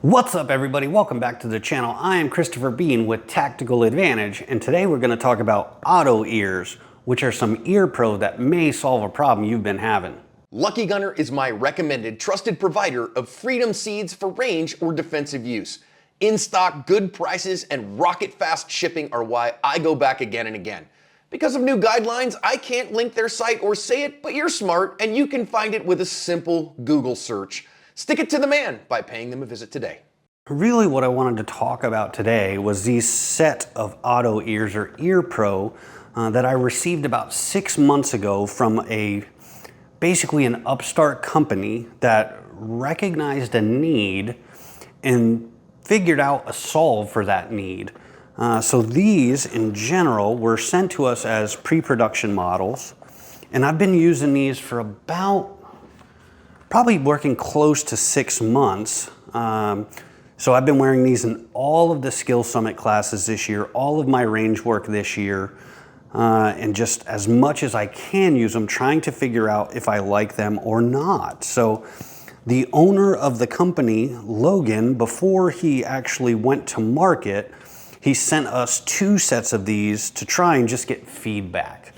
What's up everybody, welcome back to the channel. I am Christopher Bean with Tactical Advantage, and today we're going to talk about auto ears, which are some ear pro that may solve a problem you've been having. Lucky Gunner is my recommended trusted provider of Freedom Seeds for range or defensive use. In stock, good prices, and rocket fast shipping are why I go back again and again. Because of new guidelines, I can't link their site or say it, but you're smart and you can find it with a simple Google search. Stick it to the man by paying them a visit today. Really what I wanted to talk about today was these set of auto ears or ear pro that I received about 6 months ago from basically an upstart company that recognized a need and figured out a solve for that need. So these in general were sent to us as pre-production models, and I've been using these for probably working close to 6 months. So I've been wearing these in all of the Skill Summit classes this year, all of my range work this year, and just as much as I can use them, trying to figure out if I like them or not. So the owner of the company, Logan, before he actually went to market, he sent us 2 sets of these to try and just get feedback.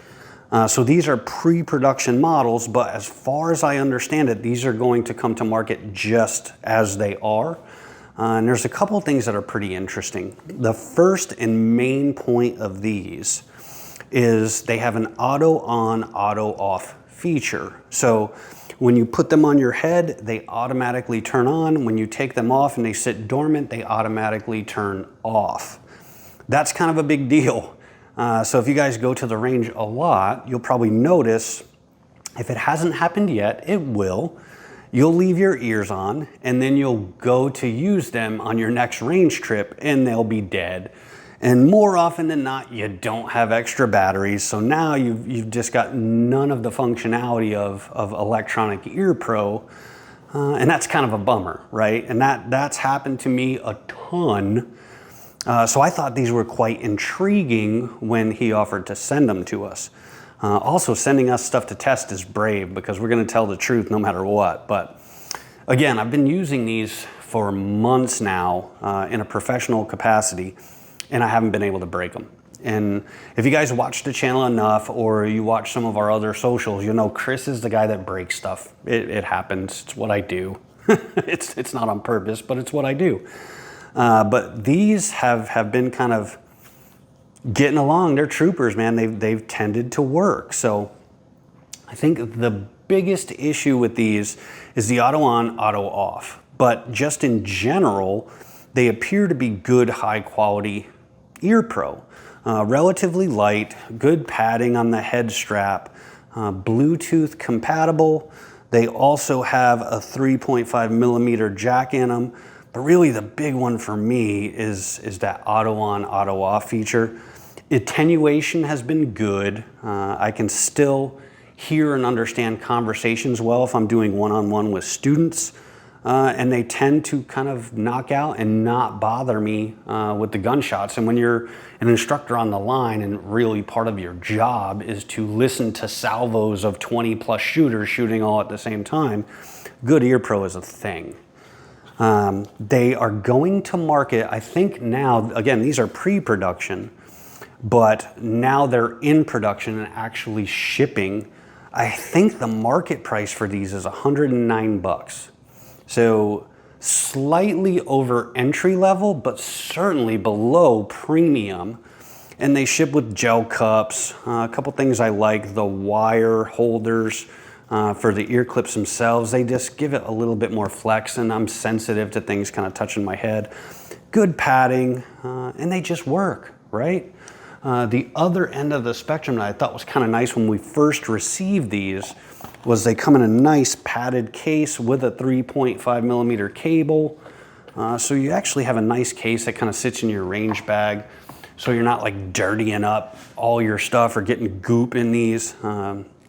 So these are pre-production models, but as far as I understand it, these are going to come to market just as they are. And there's a couple of things that are pretty interesting. The first and main point of these is they have an auto on, auto off feature. So when you put them on your head, they automatically turn on. When you take them off and they sit dormant, they automatically turn off. That's kind of a big deal. So if you guys go to the range a lot, you'll probably notice, if it hasn't happened yet, it will. You'll leave your ears on and then you'll go to use them on your next range trip and they'll be dead. And more often than not, you don't have extra batteries. So now you've just got none of the functionality of electronic ear pro. And that's kind of a bummer, right? And that's happened to me a ton. So I thought these were quite intriguing when he offered to send them to us. Also, sending us stuff to test is brave because we're going to tell the truth no matter what. But again, I've been using these for months now in a professional capacity, and I haven't been able to break them. And if you guys watch the channel enough or you watch some of our other socials, you'll know Chris is the guy that breaks stuff. It happens. It's what I do. It's not on purpose, but it's what I do. But these have been kind of getting along. They're troopers, man. They've tended to work. So I think the biggest issue with these is the auto on, auto off. But just in general, they appear to be good, high quality ear pro. Relatively light, good padding on the head strap, Bluetooth compatible. They also have a 3.5 millimeter jack in them. But really the big one for me is that auto on, auto off feature. Attenuation has been good. I can still hear and understand conversations well if I'm doing one-on-one with students. And they tend to kind of knock out and not bother me with the gunshots. And when you're an instructor on the line and really part of your job is to listen to salvos of 20 plus shooters shooting all at the same time, good ear pro is a thing. They are going to market, I think now, again, these are pre-production, but now they're in production and actually shipping. I think the market price for these is $109. So slightly over entry level, but certainly below premium. And they ship with gel cups. A couple things I like, the wire holders. For the ear clips themselves, they just give it a little bit more flex, and I'm sensitive to things kind of touching my head. Good padding, and they just work, right? The other end of the spectrum that I thought was kind of nice when we first received these was they come in a nice padded case with a 3.5 millimeter cable. So you actually have a nice case that kind of sits in your range bag, so you're not like dirtying up all your stuff or getting goop in these.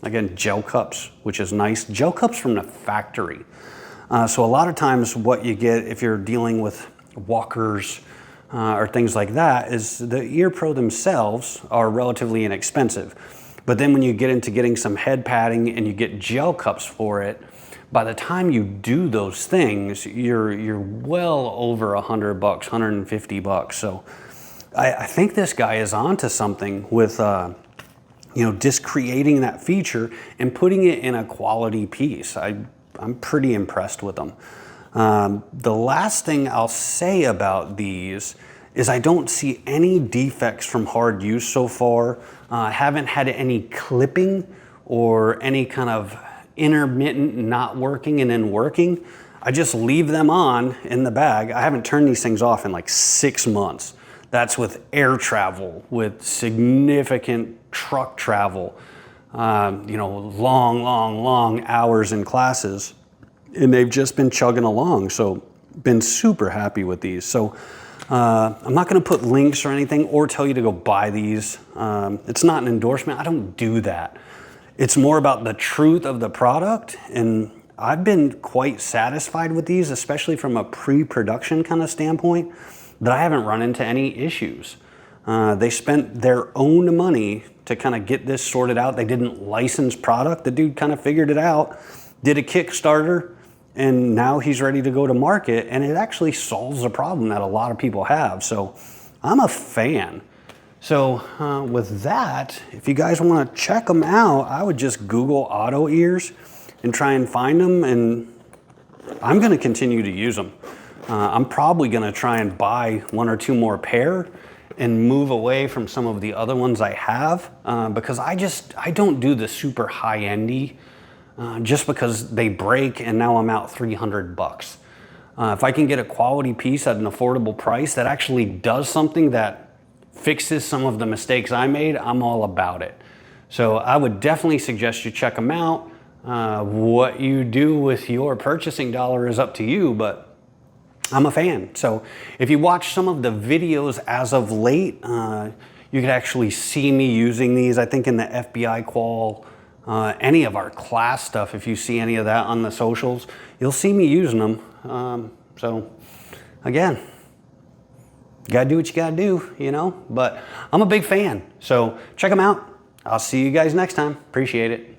Again, gel cups, which is nice. Gel cups from the factory. So a lot of times what you get if you're dealing with walkers or things like that is the ear pro themselves are relatively inexpensive. But then when you get into getting some head padding and you get gel cups for it, by the time you do those things, you're well over $100, $150. So I think this guy is onto something with just creating that feature and putting it in a quality piece. I'm pretty impressed with them. The last thing I'll say about these is I don't see any defects from hard use so far. I haven't had any clipping or any kind of intermittent not working and then working. I just leave them on in the bag. I haven't turned these things off in like 6 months. That's with air travel, with significant truck travel, long hours in classes, and they've just been chugging along. So been super happy with these. So I'm not going to put links or anything or tell you to go buy these. It's not an endorsement. I don't do that. It's more about the truth of the product, and I've been quite satisfied with these, especially from a pre-production kind of standpoint, that I haven't run into any issues. They spent their own money to kind of get this sorted out. They didn't license product. The dude kind of figured it out, did a Kickstarter, and now he's ready to go to market, and it actually solves a problem that a lot of people have. So I'm a fan. So with that, if you guys want to check them out, I would just Google Auto Ears and try and find them, and I'm going to continue to use them. I'm probably going to try and buy 1 or 2 more pair and move away from some of the other ones I have, because I don't do the super high-endy just because they break and now I'm out $300. If I can get a quality piece at an affordable price that actually does something that fixes some of the mistakes I made, I'm all about it. So I would definitely suggest you check them out. What you do with your purchasing dollar is up to you, but I'm a fan. So if you watch some of the videos as of late, you could actually see me using these. I think in the FBI qual, any of our class stuff, if you see any of that on the socials, you'll see me using them. So again, you gotta do what you gotta do, but I'm a big fan. So check them out. I'll see you guys next time. Appreciate it.